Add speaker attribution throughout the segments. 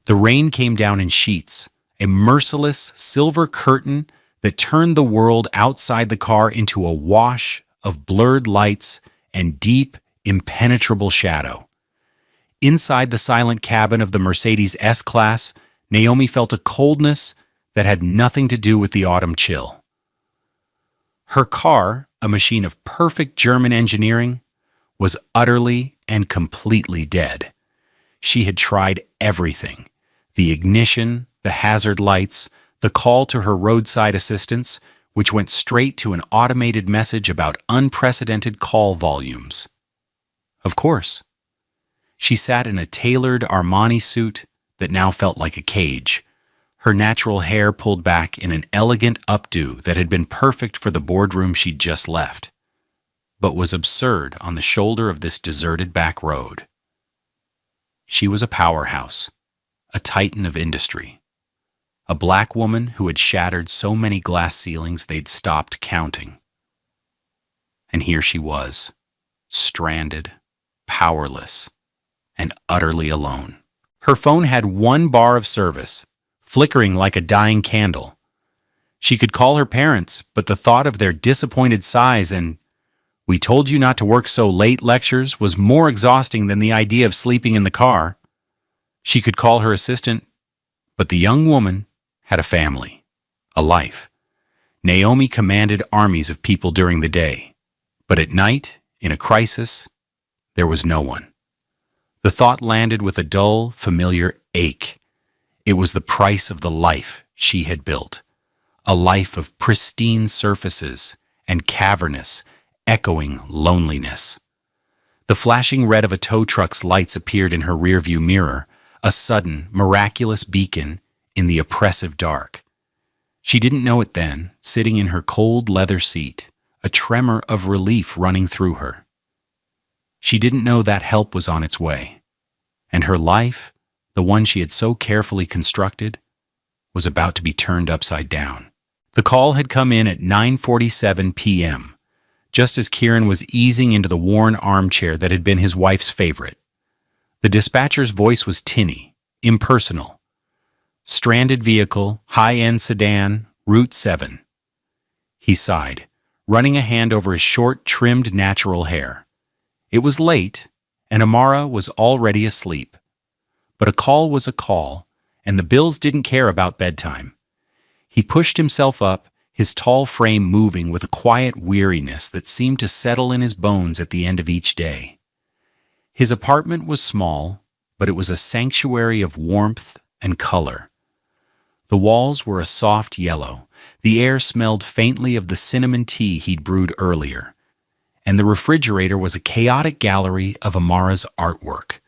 Speaker 1: The rain came down in sheets, a merciless silver curtain that turned the world outside the car into a wash of blurred lights and deep, impenetrable shadow. Inside the silent cabin of the Mercedes S-Class, Naomi felt a coldness that had nothing to do with the autumn chill. Her car, a machine of perfect German engineering, was utterly and completely dead. She had tried everything: the ignition, the hazard lights, the call to her roadside assistance, which went straight to an automated message about unprecedented call volumes. Of course. She sat in a tailored Armani suit that now felt like a cage, her natural hair pulled back in an elegant updo that had been perfect for the boardroom she'd just left, but was absurd on the shoulder of this deserted back road. She was a powerhouse, a titan of industry, a black woman who had shattered so many glass ceilings they'd stopped counting. And here she was, stranded, powerless, and utterly alone. Her phone had one bar of service, flickering like a dying candle. She could call her parents, but the thought of their disappointed sighs and "we told you not to work so late" lectures was more exhausting than the idea of sleeping in the car. She could call her assistant, but the young woman had a family, a life. Naomi commanded armies of people during the day, but at night, in a crisis, there was no one. The thought landed with a dull, familiar ache. It was the price of the life she had built, a life of pristine surfaces and cavernous, echoing loneliness. The flashing red of a tow truck's lights appeared in her rearview mirror, a sudden, miraculous beacon in the oppressive dark. She didn't know it then, sitting in her cold leather seat, a tremor of relief running through her. She didn't know that help was on its way, and her life, the one she had so carefully constructed, was about to be turned upside down. The call had come in at 9:47 p.m., just as Kieran was easing into the worn armchair that had been his wife's favorite. The dispatcher's voice was tinny, impersonal. Stranded vehicle, high-end sedan, Route 7. He sighed, running a hand over his short, trimmed natural hair. It was late, and Amara was already asleep. But a call was a call, and the Bills didn't care about bedtime. He pushed himself up, his tall frame moving with a quiet weariness that seemed to settle in his bones at the end of each day. His apartment was small, but it was a sanctuary of warmth and color. The walls were a soft yellow, the air smelled faintly of the cinnamon tea he'd brewed earlier, and the refrigerator was a chaotic gallery of Amara's artwork.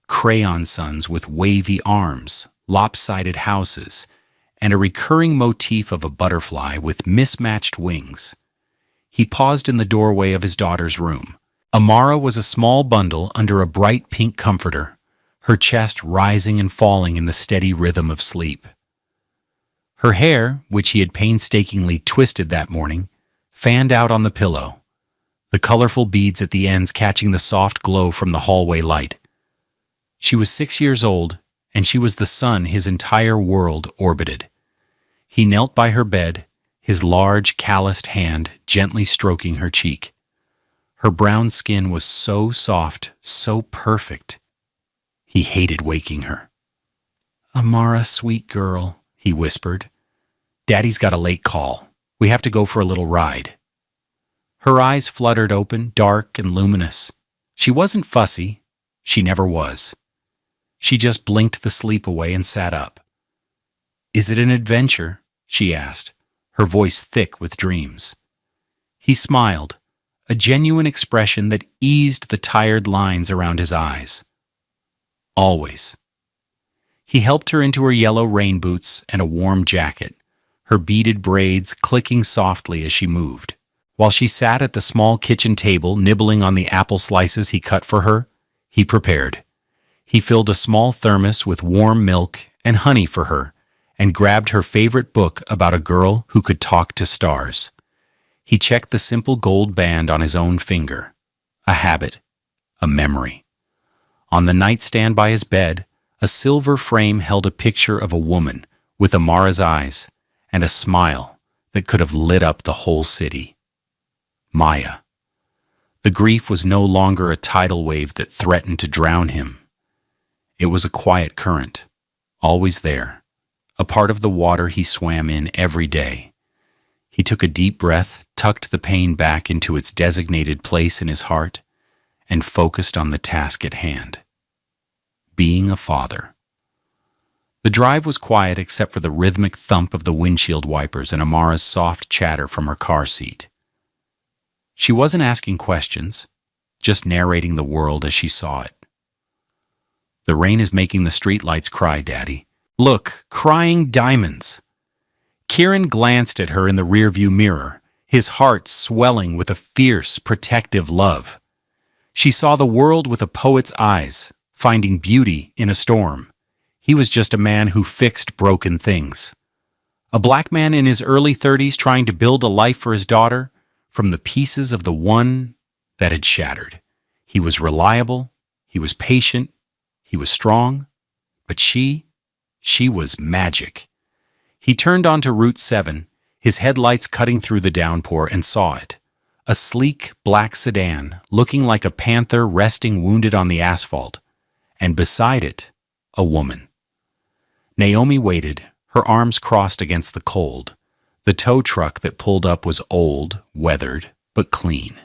Speaker 1: Crayon suns with wavy arms, lopsided houses, and a recurring motif of a butterfly with mismatched wings. He paused in the doorway of his daughter's room. Amara was a small bundle under a bright pink comforter, her chest rising and falling in the steady rhythm of sleep. Her hair, which he had painstakingly twisted that morning, fanned out on the pillow, the colorful beads at the ends catching the soft glow from the hallway light. She was 6 years old, and she was the sun his entire world orbited. He knelt by her bed, his large, calloused hand gently stroking her cheek. Her brown skin was so soft, so perfect. He hated waking her. "Amara, sweet girl," he whispered. "Daddy's got a late call. We have to go for a little ride." Her eyes fluttered open, dark and luminous. She wasn't fussy. She never was. She just blinked the sleep away and sat up. "Is it an adventure?" she asked, her voice thick with dreams. He smiled, a genuine expression that eased the tired lines around his eyes. "Always." He helped her into her yellow rain boots and a warm jacket, her beaded braids clicking softly as she moved. While she sat at the small kitchen table nibbling on the apple slices he cut for her, he prepared. He filled a small thermos with warm milk and honey for her, and grabbed her favorite book about a girl who could talk to stars. He checked the simple gold band on his own finger. A habit, a memory. On the nightstand by his bed, A silver frame held a picture of a woman with Amara's eyes and a smile that could have lit up the whole city. Maya. The grief was no longer a tidal wave that threatened to drown him. It was a quiet current, always there, a part of the water he swam in every day. He took a deep breath, tucked the pain back into its designated place in his heart, and focused on the task at hand. Being a father. The drive was quiet except for the rhythmic thump of the windshield wipers and Amara's soft chatter from her car seat. She wasn't asking questions, just narrating the world as she saw it. The rain is making the streetlights cry, Daddy. Look, crying diamonds. Kieran glanced at her in the rearview mirror, his heart swelling with a fierce, protective love. She saw the world with a poet's eyes, finding beauty in a storm. He was just a man who fixed broken things. A black man in his early 30s trying to build a life for his daughter from the pieces of the one that had shattered. He was reliable, he was patient, he was strong, but she was magic. He turned onto Route 7, his headlights cutting through the downpour, and saw it. A sleek black sedan, looking like a panther resting wounded on the asphalt, and beside it, a woman. Naomi waited, her arms crossed against the cold. The tow truck that pulled up was old, weathered, but clean.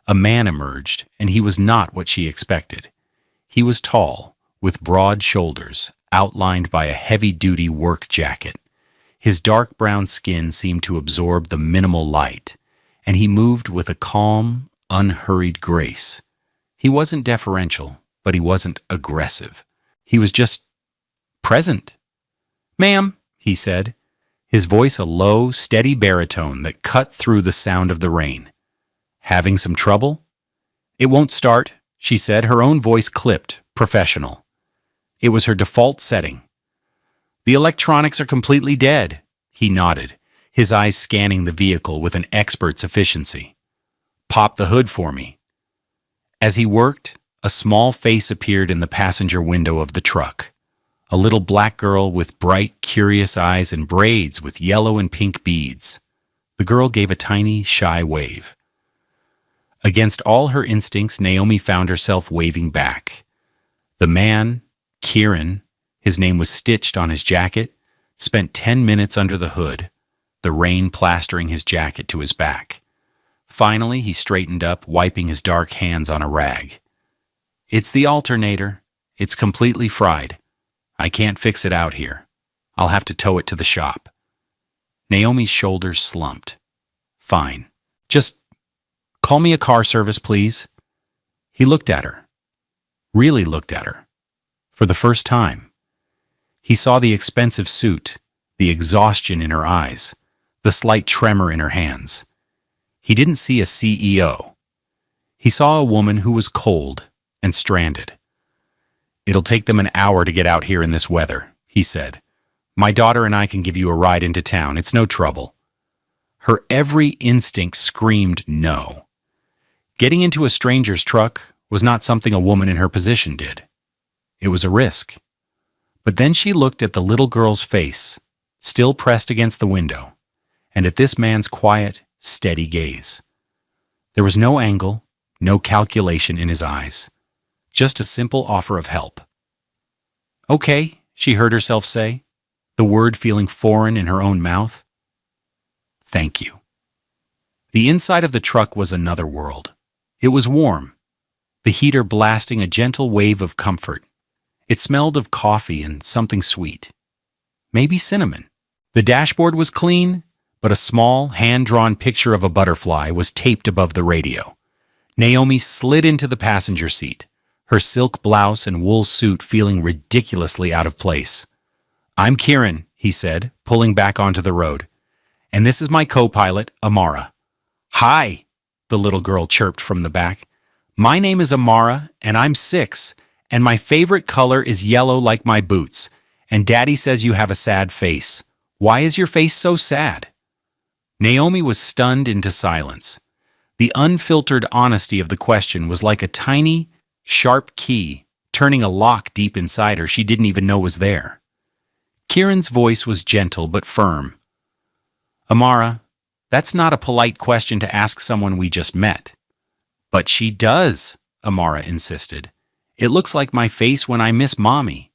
Speaker 1: A man emerged, and he was not what she expected. He was tall, with broad shoulders, outlined by a heavy-duty work jacket. His dark brown skin seemed to absorb the minimal light, and he moved with a calm, unhurried grace. He wasn't deferential, but he wasn't aggressive. He was just present. "Ma'am," he said, his voice a low, steady baritone that cut through the sound of the rain. "Having some trouble?" "It won't start," she said, her own voice clipped, professional. It was her default setting. "The electronics are completely dead," he nodded, his eyes scanning the vehicle with an expert's efficiency. "Pop the hood for me." As he worked, a small face appeared in the passenger window of the truck. A little black girl with bright, curious eyes and braids with yellow and pink beads. The girl gave a tiny, shy wave. Against all her instincts, Naomi found herself waving back. The man, Kieran, his name was stitched on his jacket, spent 10 minutes under the hood, the rain plastering his jacket to his back. Finally, he straightened up, wiping his dark hands on a rag. "It's the alternator. It's completely fried. I can't fix it out here. I'll have to tow it to the shop." Naomi's shoulders slumped. "Fine. Just call me a car service, please." He looked at her. Really looked at her. For the first time. He saw the expensive suit, the exhaustion in her eyes, the slight tremor in her hands. He didn't see a CEO. He saw a woman who was cold and stranded. "It'll take them an hour to get out here in this weather," he said. "My daughter and I can give you a ride into town. It's no trouble." Her every instinct screamed no. Getting into a stranger's truck was not something a woman in her position did. It was a risk. But then she looked at the little girl's face, still pressed against the window, and at this man's quiet, steady gaze. There was no angle, no calculation in his eyes. Just a simple offer of help. "Okay," she heard herself say, the word feeling foreign in her own mouth. "Thank you." The inside of the truck was another world. It was warm, the heater blasting a gentle wave of comfort. It smelled of coffee and something sweet. Maybe cinnamon. The dashboard was clean, but a small, hand-drawn picture of a butterfly was taped above the radio. Naomi slid into the passenger seat, her silk blouse and wool suit feeling ridiculously out of place. "I'm Kieran," he said, pulling back onto the road. "And this is my co-pilot, Amara." "Hi," the little girl chirped from the back. "My name is Amara, and I'm 6, and my favorite color is yellow like my boots, and Daddy says you have a sad face. Why is your face so sad?" Naomi was stunned into silence. The unfiltered honesty of the question was like a tiny, sharp key turning a lock deep inside her she didn't even know was there. Kieran's voice was gentle but firm. Amara, that's not a polite question to ask someone we just met. But she does, Amara insisted. It looks like my face when I miss Mommy.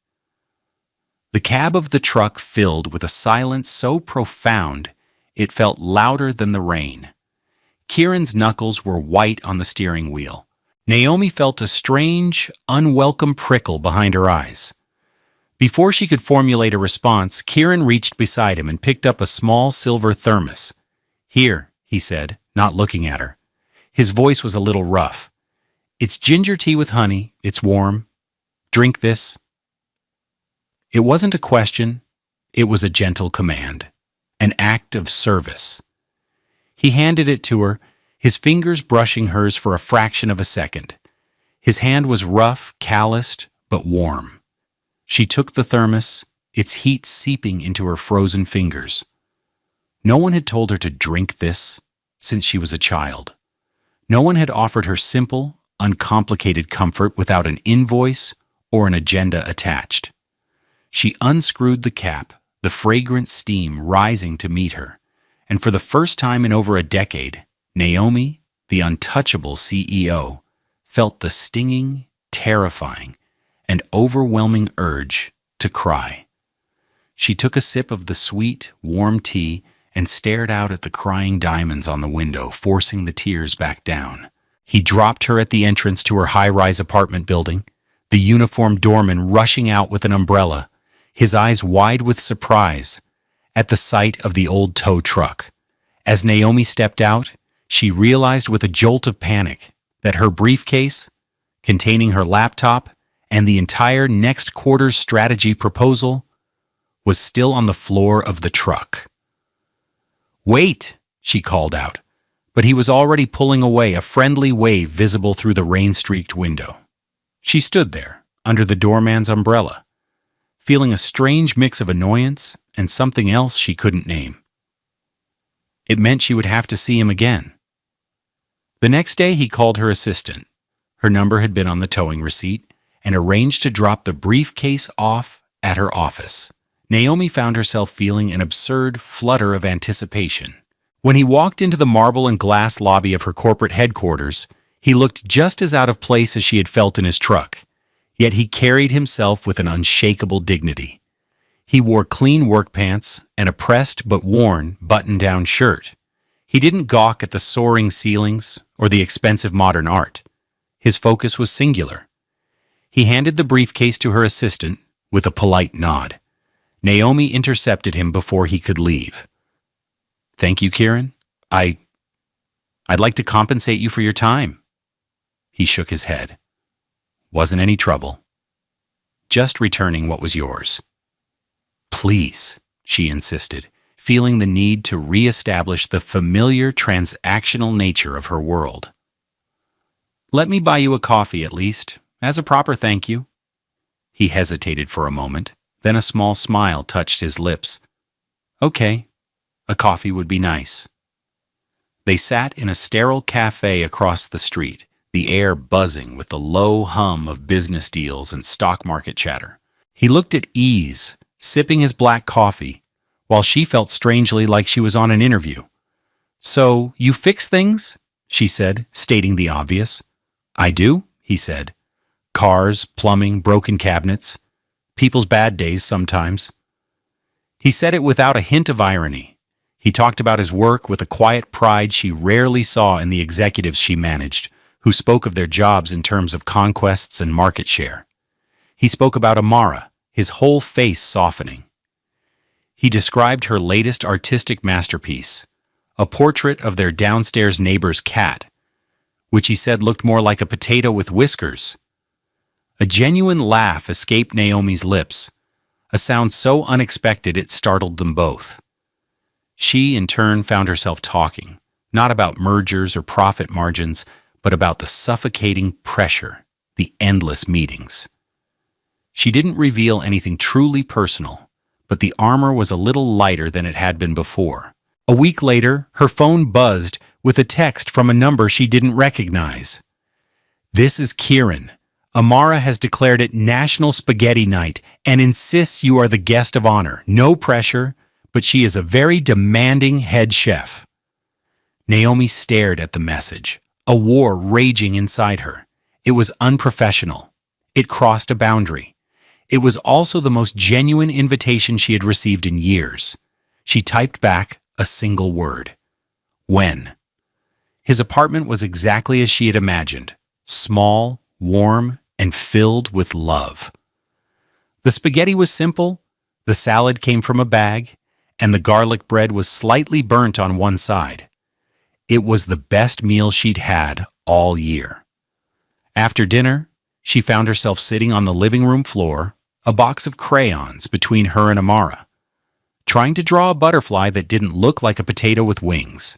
Speaker 1: The cab of the truck filled with a silence so profound it felt louder than the rain. Kieran's knuckles were white on the steering wheel. Naomi felt a strange, unwelcome prickle behind her eyes. Before she could formulate a response, Kieran reached beside him and picked up a small silver thermos. Here, he said, not looking at her. His voice was a little rough. It's ginger tea with honey. It's warm. Drink this. It wasn't a question. It was a gentle command, an act of service. He handed it to her, his fingers brushing hers for a fraction of a second. His hand was rough, calloused, but warm. She took the thermos, its heat seeping into her frozen fingers. No one had told her to drink this since she was a child. No one had offered her simple, uncomplicated comfort without an invoice or an agenda attached. She unscrewed the cap, the fragrant steam rising to meet her, and for the first time in over a decade, Naomi, the untouchable CEO, felt the stinging, terrifying, and overwhelming urge to cry. She took a sip of the sweet, warm tea and stared out at the crying diamonds on the window, forcing the tears back down. He dropped her at the entrance to her high-rise apartment building, the uniformed doorman rushing out with an umbrella, his eyes wide with surprise at the sight of the old tow truck. As Naomi stepped out, she realized with a jolt of panic that her briefcase, containing her laptop and the entire next quarter's strategy proposal, was still on the floor of the truck. "Wait!" she called out, but he was already pulling away, a friendly wave visible through the rain-streaked window. She stood there, under the doorman's umbrella, feeling a strange mix of annoyance and something else she couldn't name. It meant she would have to see him again. The next day he called her assistant. Her number had been on the towing receipt, and arranged to drop the briefcase off at her office. Naomi found herself feeling an absurd flutter of anticipation. When he walked into the marble and glass lobby of her corporate headquarters, he looked just as out of place as she had felt in his truck, yet he carried himself with an unshakable dignity. He wore clean work pants and a pressed but worn button-down shirt. He didn't gawk at the soaring ceilings or the expensive modern art. His focus was singular. He handed the briefcase to her assistant with a polite nod. Naomi intercepted him before he could leave. "Thank you, Kieran. I'd like to compensate you for your time." He shook his head. "Wasn't any trouble. Just returning what was yours." "Please," she insisted, feeling the need to re-establish the familiar transactional nature of her world. "Let me buy you a coffee at least, as a proper thank you." He hesitated for a moment, then a small smile touched his lips. "Okay, a coffee would be nice." They sat in a sterile cafe across the street, the air buzzing with the low hum of business deals and stock market chatter. He looked at ease, sipping his black coffee, while she felt strangely like she was on an interview. "So, you fix things?" she said, stating the obvious. "I do," he said. "Cars, plumbing, broken cabinets. People's bad days sometimes." He said it without a hint of irony. He talked about his work with a quiet pride she rarely saw in the executives she managed, who spoke of their jobs in terms of conquests and market share. He spoke about Amara, his whole face softening. He described her latest artistic masterpiece, a portrait of their downstairs neighbor's cat, which he said looked more like a potato with whiskers. A genuine laugh escaped Naomi's lips, a sound so unexpected it startled them both. She, in turn, found herself talking, not about mergers or profit margins, but about the suffocating pressure, the endless meetings. She didn't reveal anything truly personal, but the armor was a little lighter than it had been before. A week later, her phone buzzed with a text from a number she didn't recognize. "This is Kieran. Amara has declared it National Spaghetti Night and insists you are the guest of honor. No pressure, but she is a very demanding head chef. Naomi stared at the message, a war raging inside her. It was unprofessional. It crossed a boundary. It was also the most genuine invitation she had received in years. She typed back a single word. When? His apartment was exactly as she had imagined. Small, warm, and filled with love. The spaghetti was simple, the salad came from a bag, and the garlic bread was slightly burnt on one side. It was the best meal she'd had all year. After dinner, she found herself sitting on the living room floor, a box of crayons between her and Amara, trying to draw a butterfly that didn't look like a potato with wings.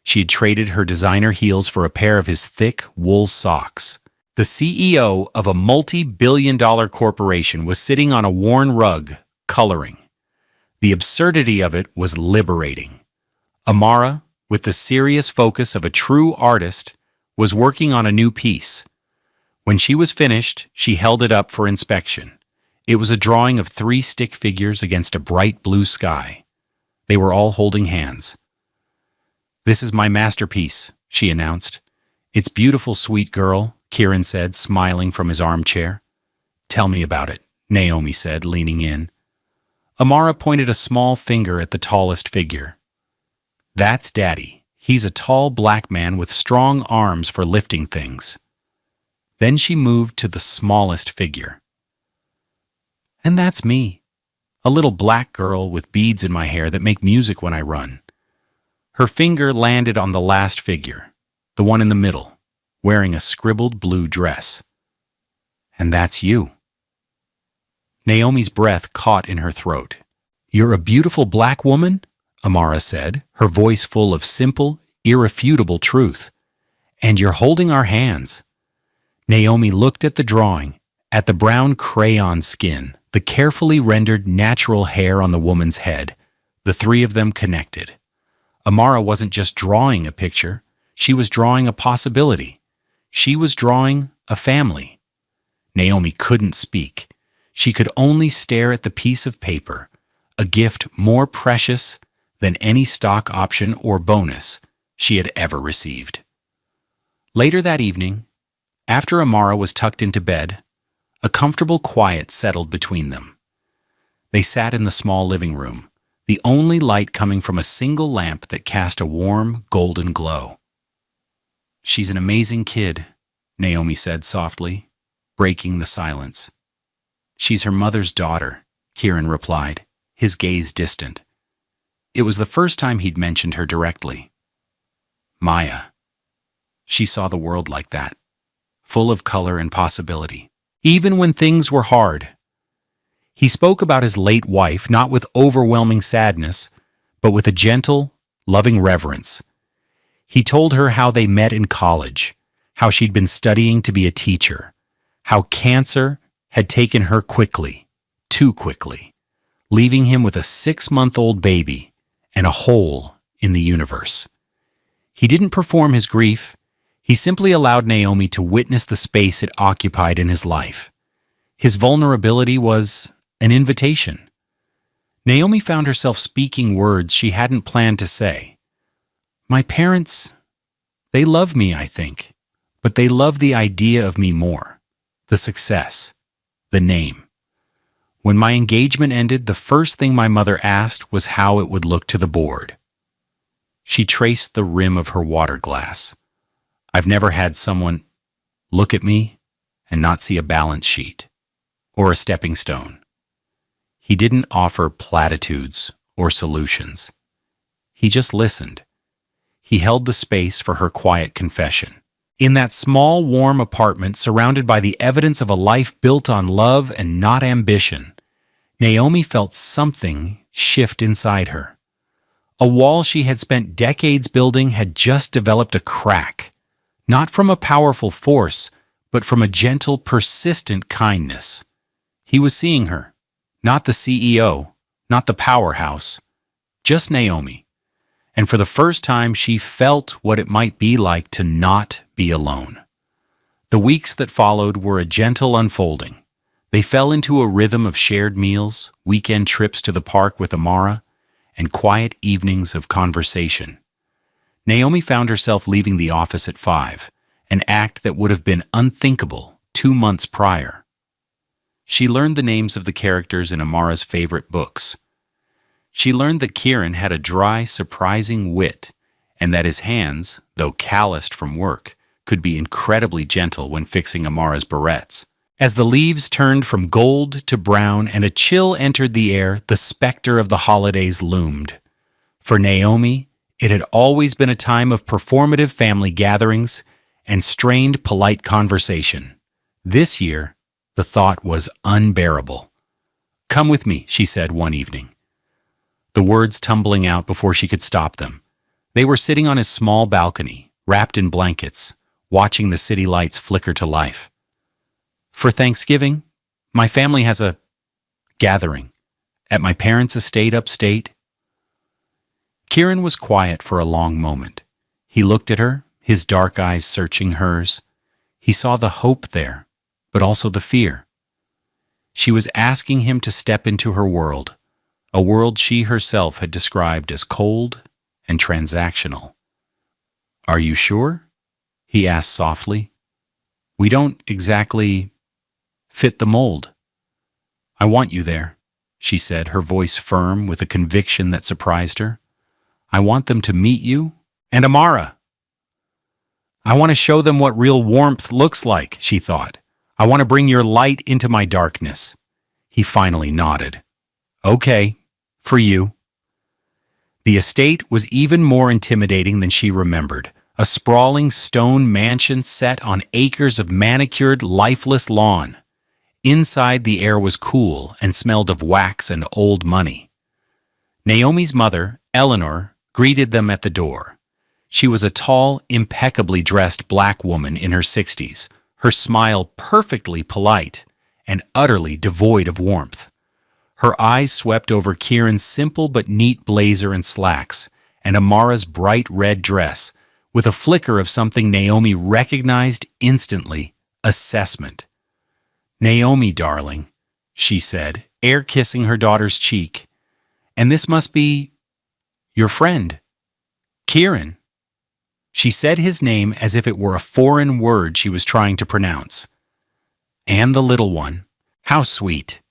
Speaker 1: She had traded her designer heels for a pair of his thick wool socks. The CEO of a multi-billion-dollar corporation was sitting on a worn rug, coloring. The absurdity of it was liberating. Amara, with the serious focus of a true artist, was working on a new piece. When she was finished, she held it up for inspection. It was a drawing of 3 stick figures against a bright blue sky. They were all holding hands. "This is my masterpiece," she announced. "It's beautiful, sweet girl," Kieran said, smiling from his armchair. "Tell me about it," Naomi said, leaning in. Amara pointed a small finger at the tallest figure. "That's Daddy. He's a tall black man with strong arms for lifting things." Then she moved to the smallest figure. "And that's me, a little black girl with beads in my hair that make music when I run." Her finger landed on the last figure, the one in the middle, wearing a scribbled blue dress. "And that's you." Naomi's breath caught in her throat. "You're a beautiful black woman?" Amara said, her voice full of simple, irrefutable truth. "And you're holding our hands." Naomi looked at the drawing, at the brown crayon skin, the carefully rendered natural hair on the woman's head. The 3 of them connected. Amara wasn't just drawing a picture, she was drawing a possibility. She was drawing a family. Naomi couldn't speak. She could only stare at the piece of paper, a gift more precious than any stock option or bonus she had ever received. Later that evening, after Amara was tucked into bed, a comfortable quiet settled between them. They sat in the small living room, the only light coming from a single lamp that cast a warm, golden glow. "She's an amazing kid," Naomi said softly, breaking the silence. "She's her mother's daughter," Kieran replied, his gaze distant. It was the first time he'd mentioned her directly. "Maya." She saw the world like that, full of color and possibility, even when things were hard. He spoke about his late wife not with overwhelming sadness, but with a gentle, loving reverence. He told her how they met in college, how she'd been studying to be a teacher, how cancer had taken her quickly, too quickly, leaving him with a 6-month-old baby and a hole in the universe. He didn't perform his grief. He simply allowed Naomi to witness the space it occupied in his life. His vulnerability was an invitation. Naomi found herself speaking words she hadn't planned to say. "My parents, they love me, I think, but they love the idea of me more, the success, the name. When my engagement ended, the first thing my mother asked was how it would look to the board." She traced the rim of her water glass. "I've never had someone look at me and not see a balance sheet or a stepping stone." He didn't offer platitudes or solutions. He just listened. He held the space for her quiet confession. In that small, warm apartment surrounded by the evidence of a life built on love and not ambition, Naomi felt something shift inside her. A wall she had spent decades building had just developed a crack, not from a powerful force, but from a gentle, persistent kindness. He was seeing her, not the CEO, not the powerhouse, just Naomi. And for the first time, she felt what it might be like to not be alone. The weeks that followed were a gentle unfolding. They fell into a rhythm of shared meals, weekend trips to the park with Amara, and quiet evenings of conversation. Naomi found herself leaving the office at 5, an act that would have been unthinkable 2 months prior. She learned the names of the characters in Amara's favorite books. She learned that Kieran had a dry, surprising wit, and that his hands, though calloused from work, could be incredibly gentle when fixing Amara's barrettes. As the leaves turned from gold to brown and a chill entered the air, the specter of the holidays loomed. For Naomi, it had always been a time of performative family gatherings and strained, polite conversation. This year, the thought was unbearable. "Come with me," she said one evening, the words tumbling out before she could stop them. They were sitting on his small balcony, wrapped in blankets, watching the city lights flicker to life. "For Thanksgiving, my family has a gathering at my parents' estate upstate." Kieran was quiet for a long moment. He looked at her, his dark eyes searching hers. He saw the hope there, but also the fear. She was asking him to step into her world, a world she herself had described as cold and transactional. "Are you sure?" he asked softly. "We don't exactly fit the mold." "I want you there," she said, her voice firm with a conviction that surprised her. "I want them to meet you and Amara. I want to show them what real warmth looks like," she thought. "I want to bring your light into my darkness." He finally nodded. "Okay, for you." The estate was even more intimidating than she remembered. A sprawling stone mansion set on acres of manicured, lifeless lawn. Inside, the air was cool and smelled of wax and old money. Naomi's mother, Eleanor, greeted them at the door. She was a tall, impeccably dressed black woman in her 60s, her smile perfectly polite and utterly devoid of warmth. Her eyes swept over Kieran's simple but neat blazer and slacks, and Amara's bright red dress, with a flicker of something Naomi recognized instantly: assessment. "Naomi, darling," she said, air-kissing her daughter's cheek. "And this must be your friend, Kieran." She said his name as if it were a foreign word she was trying to pronounce. "And the little one. How sweet."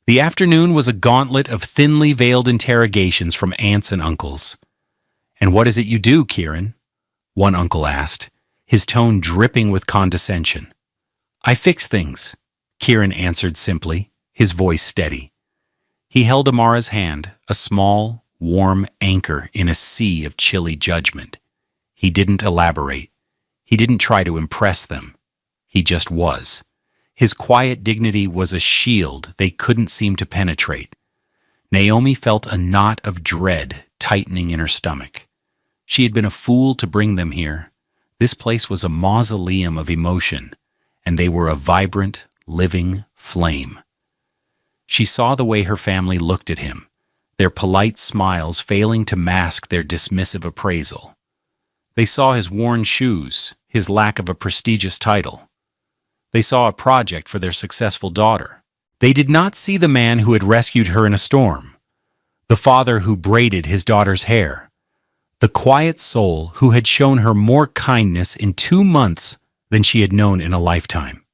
Speaker 1: The afternoon was a gauntlet of thinly veiled interrogations from aunts and uncles. "And what is it you do, Kieran?" one uncle asked, his tone dripping with condescension. "I fix things," Kieran answered simply, his voice steady. He held Amara's hand, a small, warm anchor in a sea of chilly judgment. He didn't elaborate. He didn't try to impress them. He just was. His quiet dignity was a shield they couldn't seem to penetrate. Naomi felt a knot of dread tightening in her stomach. She had been a fool to bring them here. This place was a mausoleum of emotion, and they were a vibrant, living flame. She saw the way her family looked at him, their polite smiles failing to mask their dismissive appraisal. They saw his worn shoes, his lack of a prestigious title. They saw a project for their successful daughter. They did not see the man who had rescued her in a storm, the father who braided his daughter's hair, the quiet soul who had shown her more kindness in 2 months than she had known in a lifetime.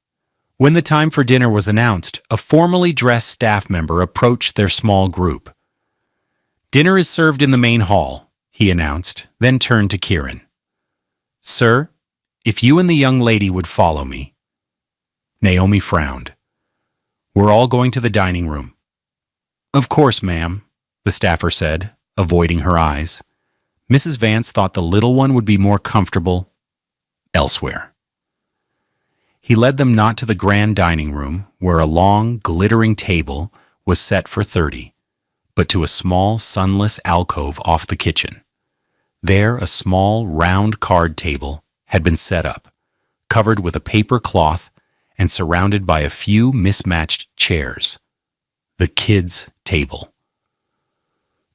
Speaker 1: When the time for dinner was announced, a formally dressed staff member approached their small group. "Dinner is served in the main hall," he announced, then turned to Kieran. "Sir, if you and the young lady would follow me." Naomi frowned. "We're all going to the dining room." "Of course, ma'am," the staffer said, avoiding her eyes. Mrs. Vance thought the little one would be more comfortable elsewhere. He led them not to the grand dining room, where a long, glittering table was set for 30, but to a small, sunless alcove off the kitchen. There, a small, round card table had been set up, covered with a paper cloth and surrounded by a few mismatched chairs. The kids' table.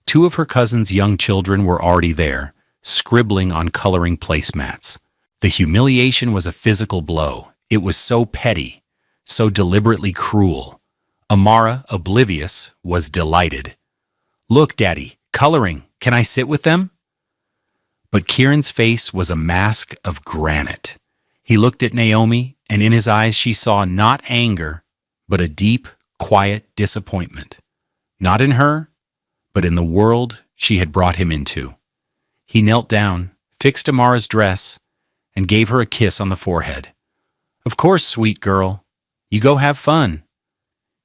Speaker 1: 2 of her cousin's young children were already there, scribbling on coloring placemats. The humiliation was a physical blow. It was so petty, so deliberately cruel. Amara, oblivious, was delighted. "Look, Daddy, coloring. Can I sit with them?" But Kieran's face was a mask of granite. He looked at Naomi, and in his eyes she saw not anger, but a deep, quiet disappointment. Not in her, but in the world she had brought him into. He knelt down, fixed Amara's dress, and gave her a kiss on the forehead. "Of course, sweet girl. You go have fun."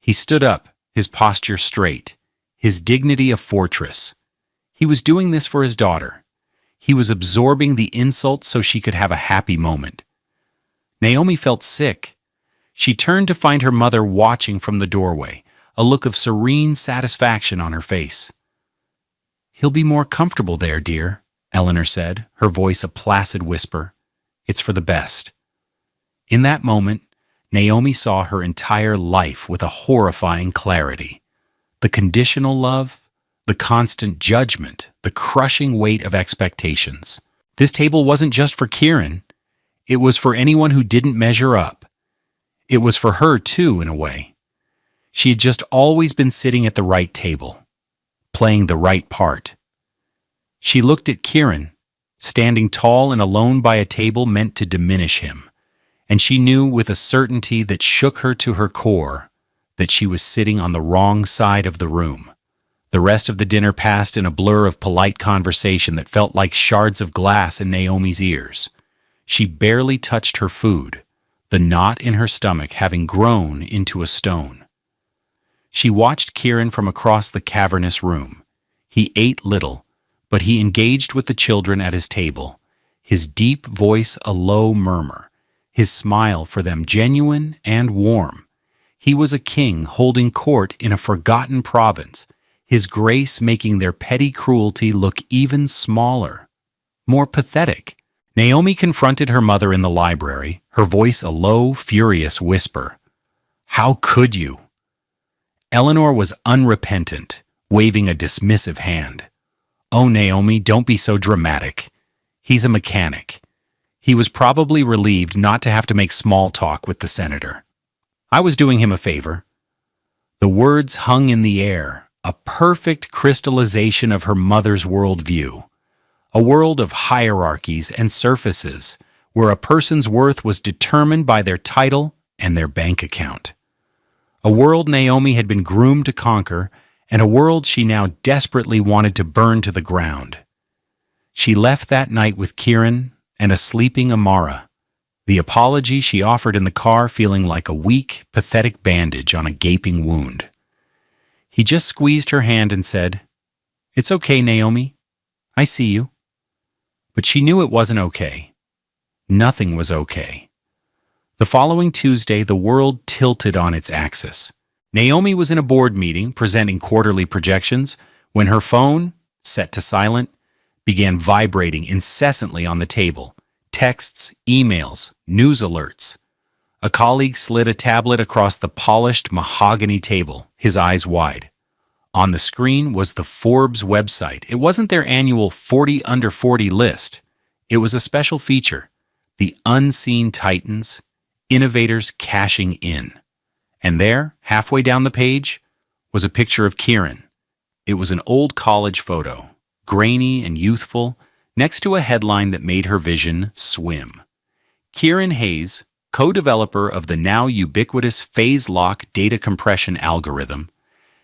Speaker 1: He stood up, his posture straight, his dignity a fortress. He was doing this for his daughter. He was absorbing the insult so she could have a happy moment. Naomi felt sick. She turned to find her mother watching from the doorway, a look of serene satisfaction on her face. "He'll be more comfortable there, dear," Eleanor said, her voice a placid whisper. "It's for the best." In that moment, Naomi saw her entire life with a horrifying clarity. The conditional love, the constant judgment, the crushing weight of expectations. This table wasn't just for Kieran. It was for anyone who didn't measure up. It was for her, too, in a way. She had just always been sitting at the right table, playing the right part. She looked at Kieran, standing tall and alone by a table meant to diminish him, and she knew with a certainty that shook her to her core that she was sitting on the wrong side of the room. The rest of the dinner passed in a blur of polite conversation that felt like shards of glass in Naomi's ears. She barely touched her food, the knot in her stomach having grown into a stone. She watched Kieran from across the cavernous room. He ate little, but he engaged with the children at his table, his deep voice a low murmur, his smile for them genuine and warm. He was a king holding court in a forgotten province, his grace making their petty cruelty look even smaller, more pathetic. Naomi confronted her mother in the library, her voice a low, furious whisper. "How could you?" Eleanor was unrepentant, waving a dismissive hand. "Oh, Naomi, don't be so dramatic. He's a mechanic." He was probably relieved not to have to make small talk with the senator. "I was doing him a favor." The words hung in the air, a perfect crystallization of her mother's worldview. A world of hierarchies and surfaces, where a person's worth was determined by their title and their bank account. A world Naomi had been groomed to conquer, and a world she now desperately wanted to burn to the ground. She left that night with Kieran and a sleeping Amara, the apology she offered in the car feeling like a weak, pathetic bandage on a gaping wound. He just squeezed her hand and said, "It's okay, Naomi. I see you." But she knew it wasn't okay. Nothing was okay. The following Tuesday, the world tilted on its axis. Naomi was in a board meeting presenting quarterly projections when her phone, set to silent, began vibrating incessantly on the table. Texts, emails, news alerts. A colleague slid a tablet across the polished mahogany table, his eyes wide. On the screen was the Forbes website. It wasn't their annual 40 under 40 list. It was a special feature, the Unseen Titans, innovators cashing in. And there, halfway down the page, was a picture of Kieran. It was an old college photo, grainy and youthful, next to a headline that made her vision swim. Kieran Hayes, co-developer of the now ubiquitous phase lock data compression algorithm,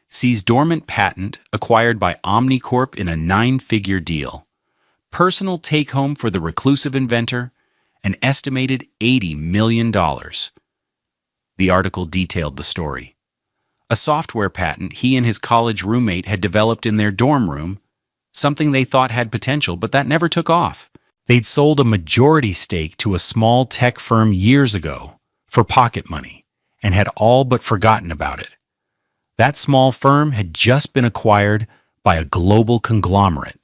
Speaker 1: sees dormant patent acquired by Omnicorp in a 9-figure deal. Personal take-home for the reclusive inventor, an estimated $80 million. The article detailed the story. A software patent he and his college roommate had developed in their dorm room, something they thought had potential, but that never took off. They'd sold a majority stake to a small tech firm years ago for pocket money and had all but forgotten about it. That small firm had just been acquired by a global conglomerate,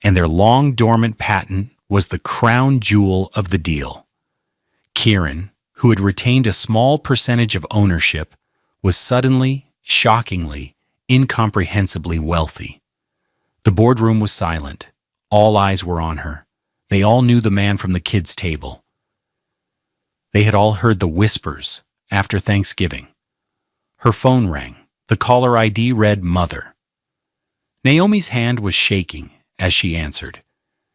Speaker 1: and their long-dormant patent was the crown jewel of the deal. Kieran, who had retained a small percentage of ownership, was suddenly, shockingly, incomprehensibly wealthy. The boardroom was silent. All eyes were on her. They all knew the man from the kids' table. They had all heard the whispers after Thanksgiving. Her phone rang. The caller ID read Mother. Naomi's hand was shaking as she answered.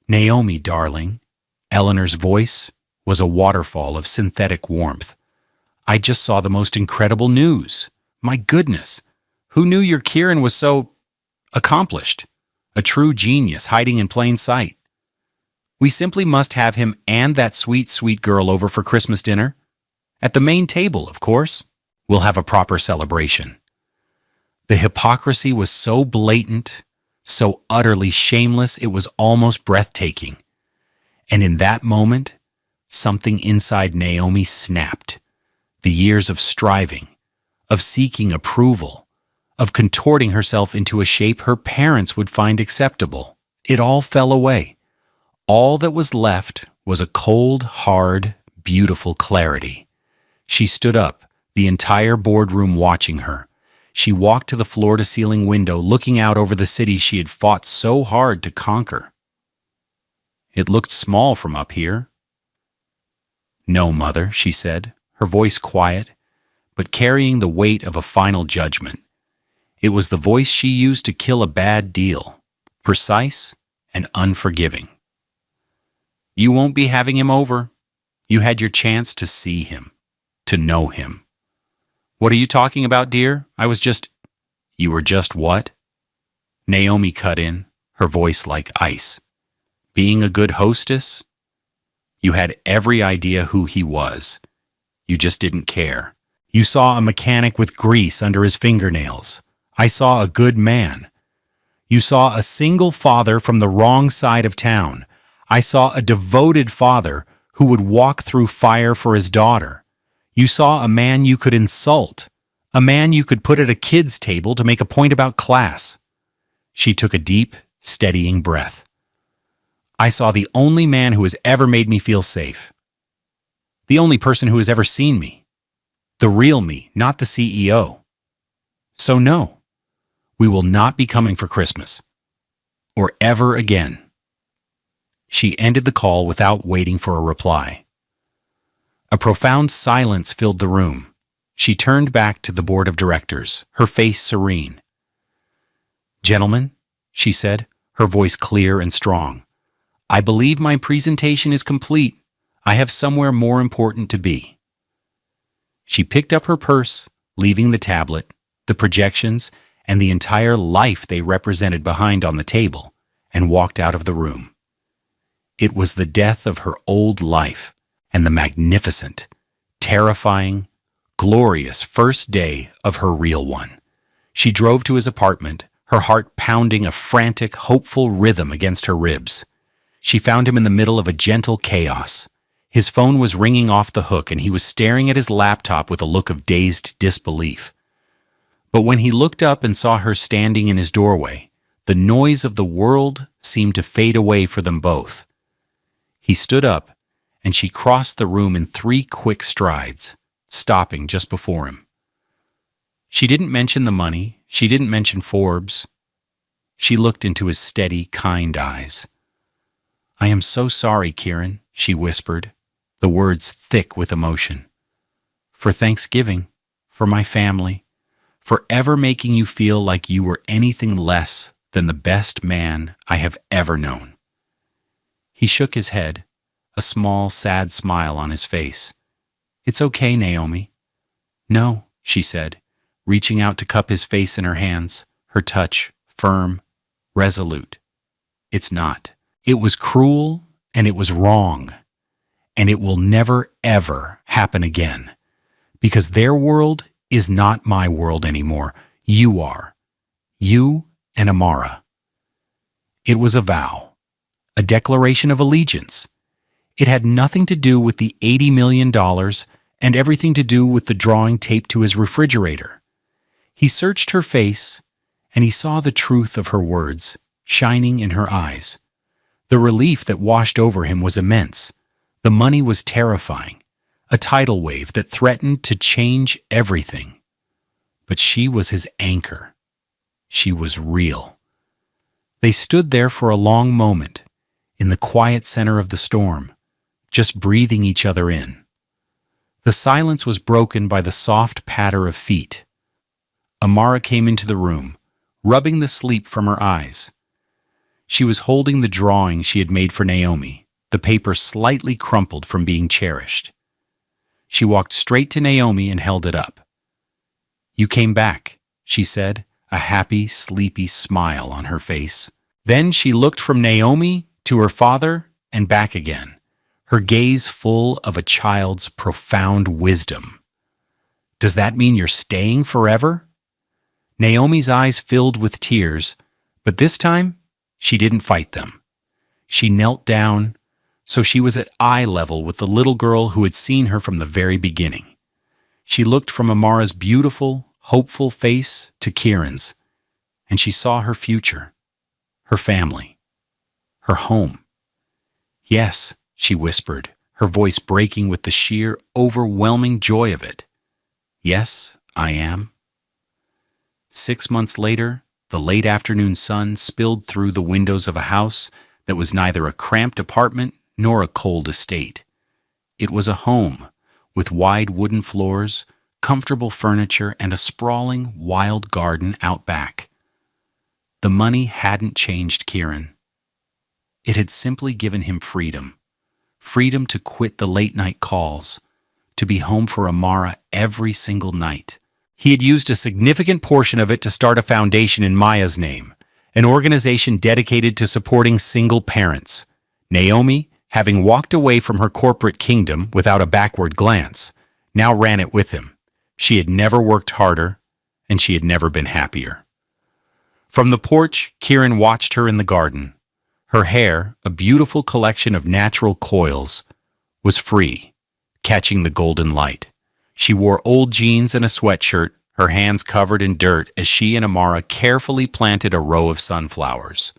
Speaker 1: Naomi, darling. Eleanor's voice was a waterfall of synthetic warmth. I just saw the most incredible news. My goodness, who knew your Kieran was so accomplished? A true genius hiding in plain sight. We simply must have him and that sweet, sweet girl over for Christmas dinner. At the main table, of course. We'll have a proper celebration. The hypocrisy was so blatant, so utterly shameless, it was almost breathtaking. And in that moment, something inside Naomi snapped. The years of striving, of seeking approval, of contorting herself into a shape her parents would find acceptable. It all fell away. All that was left was a cold, hard, beautiful clarity. She stood up, the entire boardroom watching her. She walked to the floor-to-ceiling window, looking out over the city she had fought so hard to conquer. It looked small from up here. No, Mother, she said, her voice quiet, but carrying the weight of a final judgment. It was the voice she used to kill a bad deal, precise and unforgiving. You won't be having him over. You had your chance to see him, to know him. What are you talking about, dear? You were just what? Naomi cut in, her voice like ice. Being a good hostess? You had every idea who he was. You just didn't care. You saw a mechanic with grease under his fingernails. I saw a good man. You saw a single father from the wrong side of town. I saw a devoted father who would walk through fire for his daughter. You saw a man you could insult, a man you could put at a kid's table to make a point about class. She took a deep, steadying breath. I saw the only man who has ever made me feel safe. The only person who has ever seen me. The real me, not the CEO. So no, we will not be coming for Christmas. Or ever again. She ended the call without waiting for a reply. A profound silence filled the room. She turned back to the board of directors, her face serene. Gentlemen, she said, her voice clear and strong, I believe my presentation is complete. I have somewhere more important to be. She picked up her purse, leaving the tablet, the projections, and the entire life they represented behind on the table, and walked out of the room. It was the death of her old life and the magnificent, terrifying, glorious first day of her real one. She drove to his apartment, her heart pounding a frantic, hopeful rhythm against her ribs. She found him in the middle of a gentle chaos. His phone was ringing off the hook, and he was staring at his laptop with a look of dazed disbelief. But when he looked up and saw her standing in his doorway, the noise of the world seemed to fade away for them both. He stood up, and she crossed the room in 3 quick strides, stopping just before him. She didn't mention the money. She didn't mention Forbes. She looked into his steady, kind eyes. I am so sorry, Kieran, she whispered, the words thick with emotion. For Thanksgiving, for my family, for ever making you feel like you were anything less than the best man I have ever known. He shook his head, a small, sad smile on his face. It's okay, Naomi. No, she said, reaching out to cup his face in her hands, her touch firm, resolute. It's not. It was cruel, and it was wrong, and it will never, ever happen again, because their world is not my world anymore. You are. You and Amara. It was a vow, a declaration of allegiance. It had nothing to do with the $80 million and everything to do with the drawing taped to his refrigerator. He searched her face, and he saw the truth of her words shining in her eyes. The relief that washed over him was immense. The money was terrifying, a tidal wave that threatened to change everything. But she was his anchor. She was real. They stood there for a long moment, in the quiet center of the storm, just breathing each other in. The silence was broken by the soft patter of feet. Amara came into the room, rubbing the sleep from her eyes. She was holding the drawing she had made for Naomi, the paper slightly crumpled from being cherished. She walked straight to Naomi and held it up. "You came back," she said, a happy, sleepy smile on her face. Then she looked from Naomi to her father and back again, her gaze full of a child's profound wisdom. "Does that mean you're staying forever?" Naomi's eyes filled with tears, but this time she didn't fight them. She knelt down, so she was at eye level with the little girl who had seen her from the very beginning. She looked from Amara's beautiful, hopeful face to Kieran's, and she saw her future, her family, her home. "Yes," she whispered, her voice breaking with the sheer, overwhelming joy of it. "Yes, I am." 6 months later, the late afternoon sun spilled through the windows of a house that was neither a cramped apartment nor a cold estate. It was a home, with wide wooden floors, comfortable furniture, and a sprawling, wild garden out back. The money hadn't changed Kieran. It had simply given him freedom. Freedom to quit the late-night calls, to be home for Amara every single night. He had used a significant portion of it to start a foundation in Maya's name, an organization dedicated to supporting single parents. Naomi, having walked away from her corporate kingdom without a backward glance, now ran it with him. She had never worked harder, and she had never been happier. From the porch, Kieran watched her in the garden. Her hair, a beautiful collection of natural coils, was free, catching the golden light. She wore old jeans and a sweatshirt, her hands covered in dirt as she and Amara carefully planted a row of sunflowers.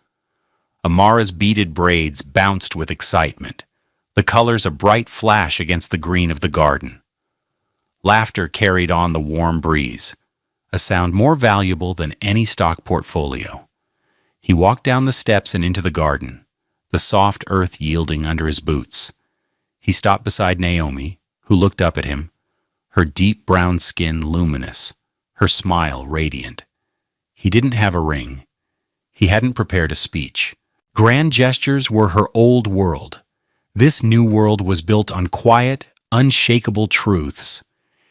Speaker 1: Amara's beaded braids bounced with excitement, the colors a bright flash against the green of the garden. Laughter carried on the warm breeze, a sound more valuable than any stock portfolio. He walked down the steps and into the garden, the soft earth yielding under his boots. He stopped beside Naomi, who looked up at him, her deep brown skin luminous, her smile radiant. He didn't have a ring. He hadn't prepared a speech. Grand gestures were her old world. This new world was built on quiet, unshakable truths.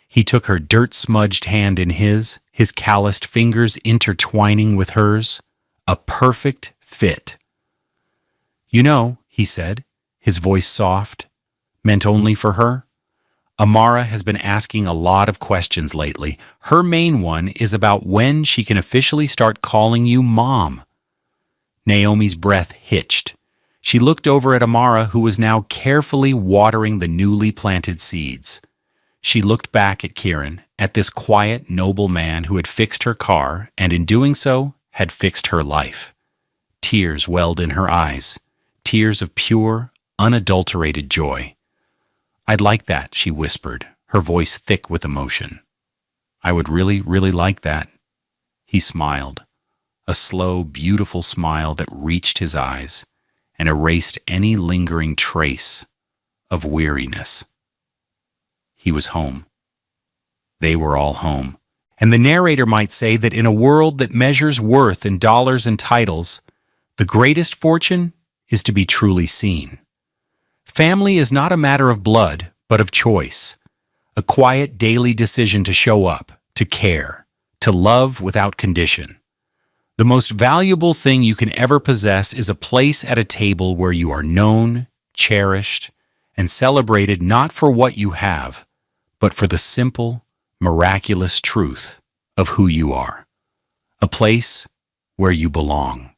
Speaker 1: He took her dirt-smudged hand in his calloused fingers intertwining with hers. A perfect fit. "You know," he said, his voice soft, meant only for her, "Amara has been asking a lot of questions lately. Her main one is about when she can officially start calling you Mom." Naomi's breath hitched. She looked over at Amara, who was now carefully watering the newly planted seeds. She looked back at Kieran, at this quiet, noble man who had fixed her car and, in doing so, had fixed her life. Tears welled in her eyes, tears of pure, unadulterated joy. "I'd like that," she whispered, her voice thick with emotion. "I would really, really like that." He smiled, a slow, beautiful smile that reached his eyes and erased any lingering trace of weariness. He was home. They were all home. And the narrator might say that in a world that measures worth in dollars and titles, the greatest fortune is to be truly seen. Family is not a matter of blood, but of choice. A quiet daily decision to show up, to care, to love without condition. The most valuable thing you can ever possess is a place at a table where you are known, cherished, and celebrated not for what you have, but for the simple, miraculous truth of who you are. A place where you belong.